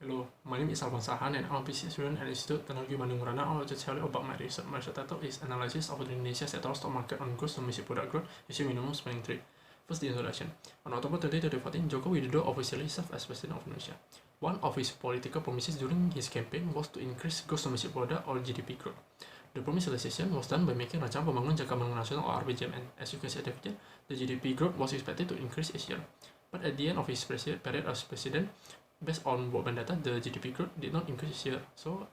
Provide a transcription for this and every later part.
Hello, my name is Alvan Sahan and I'm a PhD student at Institute Teknologi Bandung Rana. I want to tell you about my research. My research title is Analysis of the Indonesia Sectoral Stock Market on Gross Domestic Product Growth using minimum spanning trade. First, the introduction. On October 20, 2014, Joko Widodo officially served as President of Indonesia. One of his political promises during his campaign was to increase gross domestic product or GDP growth. The promise realization was done by making Rancangan Pembangunan Jangka Menengah Nasional or RPJMN. As you can see at the picture, the GDP growth was expected to increase each year. But at the end of his period as president, based on World Bank data, the GDP growth did not increase this year, so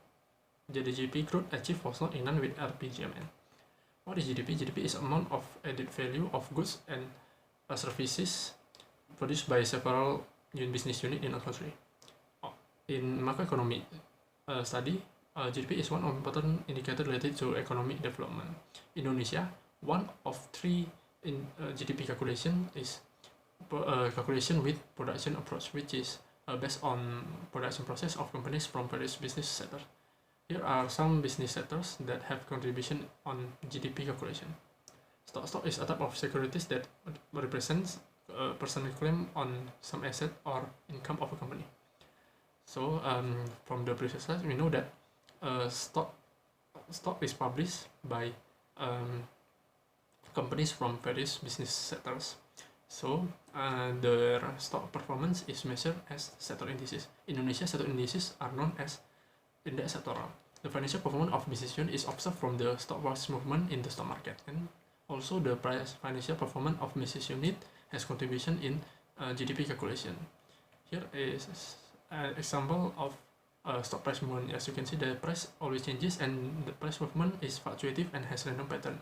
the GDP growth achieved was not in line with RPJMN. What is GDP? GDP is amount of added value of goods and services produced by several business units in a country. In macroeconomic study, GDP is one of important indicator related to economic development. Indonesia, one of three in GDP calculation is calculation with production approach, which is based on production process of companies from various business sectors. Here are some business sectors that have contribution on GDP calculation. Stock is a type of securities that represents personal claim on some asset or income of a company. So from the previous slide, we know that stock is published by companies from various business sectors. So the stock performance is measured as sector indices. In Indonesia, sector indices are known as index sectoral. The financial performance of business unit is observed from the stock price movement in the stock market, and also the financial performance of business unit has contribution in GDP calculation. Here is an example of stock price movement. As you can see, the price always changes and the price movement is fluctuative and has random pattern.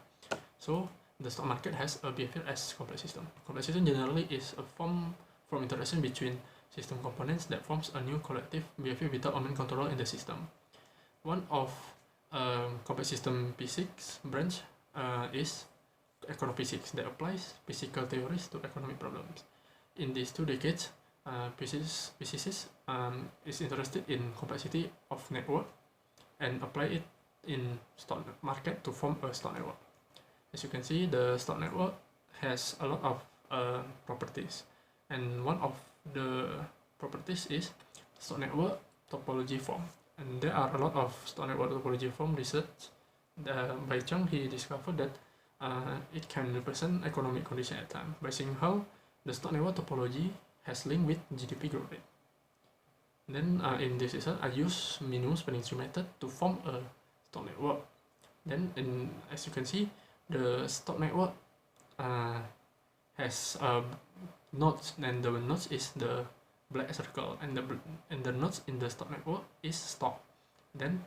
So the stock market has a behavior as complex system. Complex system generally is a form from interaction between system components that forms a new collective behavior without a main controller in the system. One of complex system physics branch is econophysics that applies physical theories to economic problems. In these 2 decades, physicists is interested in complexity of network and apply it in stock market to form a stock network. As you can see, the stock network has a lot of properties, and one of the properties is stock network topology form. And there are a lot of stock network topology form research. By Chang, he discovered that it can represent economic condition at time by seeing how the stock network topology has link with GDP growth rate. Then in this research, I use minimum spanning tree method to form a stock network. Then as you can see, the stock network has nodes, and the nodes is the black circle, and the nodes in the stock network is stock. Then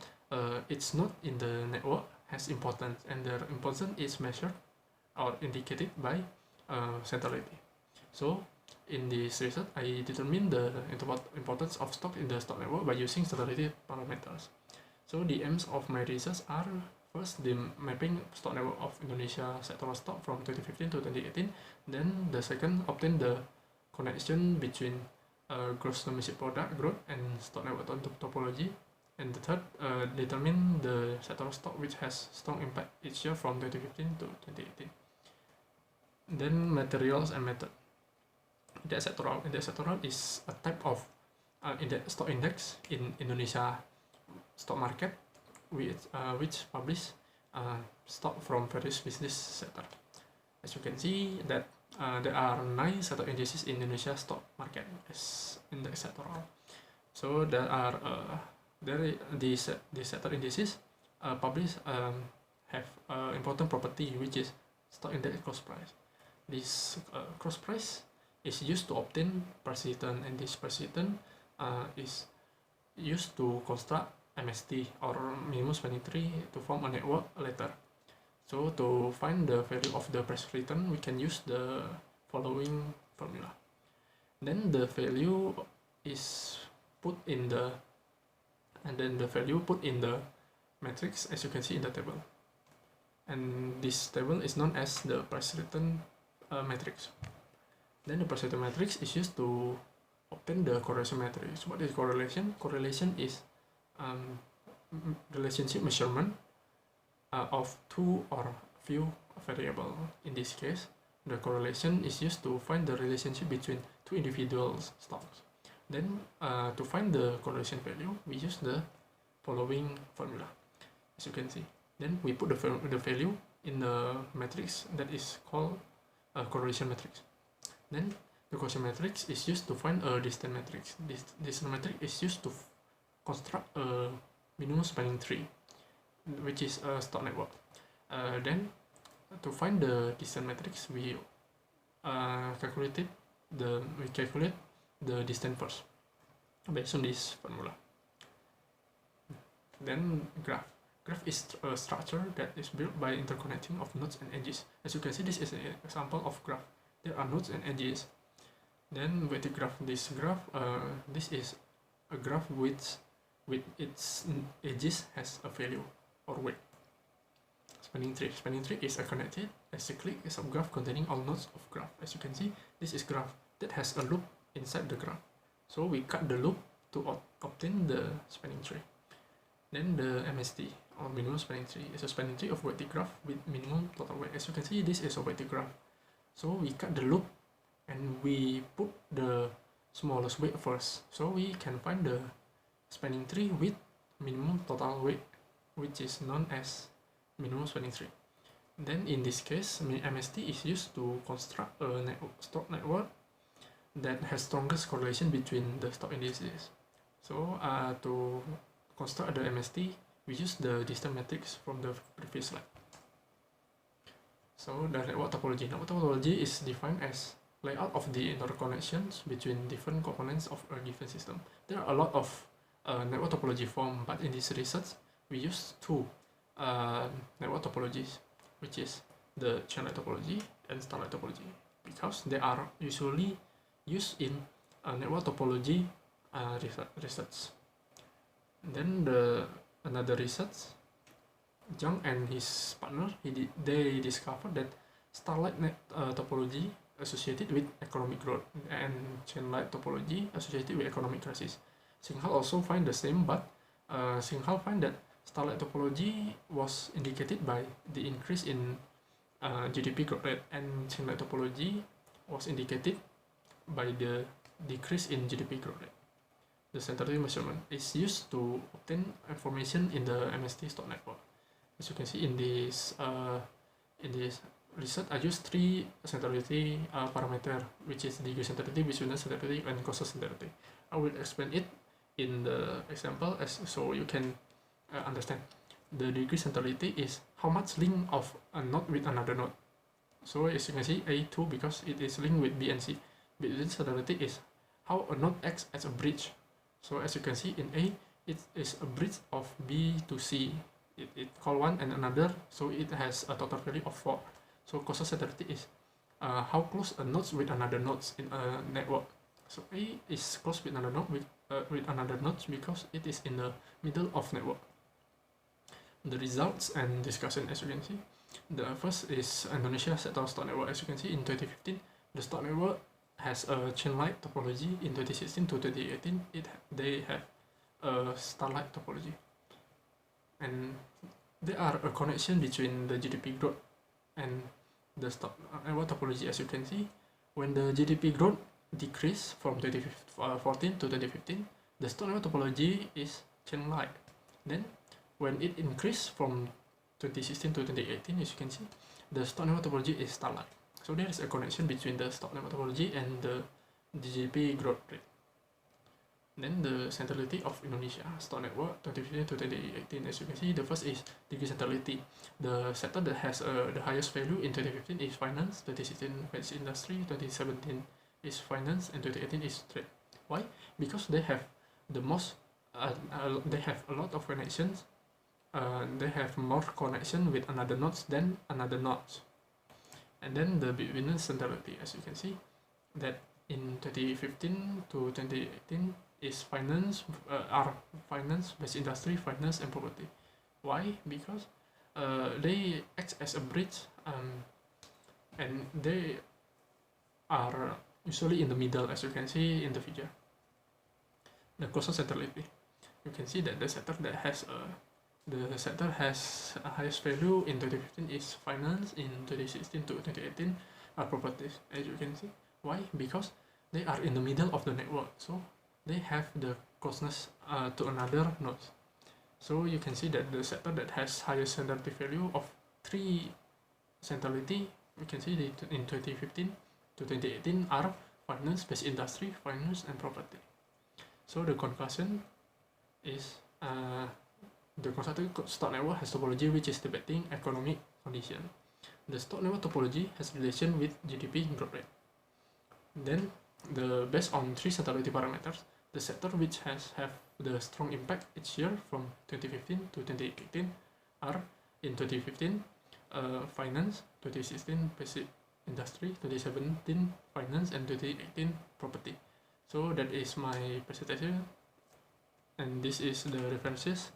its node in the network has importance, and the importance is measured or indicated by centrality. So in this research, I determine the importance of stock in the stock network by using centrality parameters. So the aims of my research are: first, the mapping stock network of Indonesia sectoral stock from 2015 to 2018. Then the second, obtain the connection between gross domestic product growth and stock network topology. And the third, determine the sectoral stock which has strong impact each year from 2015 to 2018. Then materials and method. Index sectoral is a type of stock index in Indonesia stock market, which publish stock from various business sector. As you can see that there are 9 sector indices in Indonesia stock market as index sectoral. So there are these sector indices publish have important property, which is stock index cross price. This cross price is used to obtain price return, and this price return is used to construct MST or minimum spanning tree to form a network later. So to find the value of the price return, we can use the following formula. Then the value is put in the matrix, as you can see in the table. And this table is known as the price return matrix. Then the price return matrix is used to obtain the correlation matrix. What is correlation? Correlation is relationship measurement of 2 or few variables. In this case, the correlation is used to find the relationship between 2 individual stocks. Then to find the correlation value, we use the following formula, as you can see. Then we put the value in the matrix that is called a correlation matrix. Then the correlation matrix is used to find a distance matrix. This distance matrix is used to construct a minimum spanning tree, which is a Stock network. Then to find the distance matrix, we calculate the distance first based on this formula. Then graph. Graph is a structure that is built by interconnecting of nodes and edges. As you can see, this is an example of graph. There are nodes and edges. Then weighted graph. This is a graph with its edges has a value or weight. Spanning tree. Spanning tree is a connected acyclic subgraph containing all nodes of graph. As you can see, this is graph that has a loop inside the graph. So we cut the loop to obtain the spanning tree. Then the MST, or minimum spanning tree, is a spanning tree of weighted graph with minimum total weight. As you can see, this is a weighted graph. So we cut the loop and we put the smallest weight first. So we can find the spanning tree with minimum total weight, which is known as minimum spanning tree. Then in this case, MST is used to construct a stock network that has strongest correlation between the stock indices. So to construct the MST, we use the distance matrix from the previous slide. So the network topology. Network topology is defined as layout of the interconnections between different components of a given system. There are a lot of network topology form, but in this research, we use two network topologies, which is the chain-like topology and star-like topology, because they are usually used in network topology research. Then another research, Zhang and his partner, they discovered that star-like topology associated with economic growth and chain-like topology associated with economic crisis. Singhal also find the same, but Singhal find that star-like topology was indicated by the increase in GDP growth rate, and chain-like topology was indicated by the decrease in GDP growth rate. The centrality measurement is used to obtain information in the MST stock network. As you can see in this research, I used three centrality parameter, which is degree centrality, business centrality, and cost centrality. I will explain it in the example so you can understand. The degree centrality is how much link of a node with another node. So as you can see, A2 because it is linked with B and C. Business centrality is how a node acts as a bridge. So as you can see in A, it is a bridge of B to C. It call one and another, so it has a total value of 4. So cost centrality is how close a nodes with another nodes in a network. So A is close with another node with another nodes because it is in the middle of network. The results and discussion, as you can see, the first is Indonesia sector stock network. As you can see in 2015, the stock network has a chain-like topology. In 2016 to 2018, they have a star-like topology, and there are a connection between the GDP growth and the stock network topology. As you can see, when the GDP growth decreased from 2014 to 2015, the stock network topology is chain-like. Then when it increased from 2016 to 2018, as you can see, the stock network topology is star-like. So there is a connection between the stock network topology and the GDP growth rate. Then the centrality of Indonesia stock network 2015 to 2018. As you can see, the first is degree centrality. The sector that has the highest value in 2015 is finance, 2016 is industry, 2017 is finance, and 2018 is trade. Why? Because they have the most, they have a lot of connections. They have more connection with another nodes than another nodes. And then the business centrality, as you can see, that in 2015 to 2018 is finance, finance, basic industry, finance, and property. Why? Because they act as a bridge, and they are usually in the middle, as you can see in the figure. The cost centrality, you can see that the sector that has a highest value in 2015 is finance, in 2016 to 2018 are properties, as you can see. Why? Because they are in the middle of the network. So they have the closeness to another node. So you can see that the sector that has higher centrality value of 3 centrality, we can see that in 2015 to 2018 are finance, basic industry, finance, and property. So the conclusion is the constructed stock network has topology which is depicting economic condition. The stock network topology has relation with GDP growth rate. Then, based on 3 centrality parameters, the sector which have the strong impact each year from 2015 to 2018 are in 2015 finance, 2016 basic industry, 2017 finance, and 2018 property. So that is my presentation, and this is the references.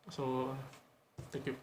So thank you.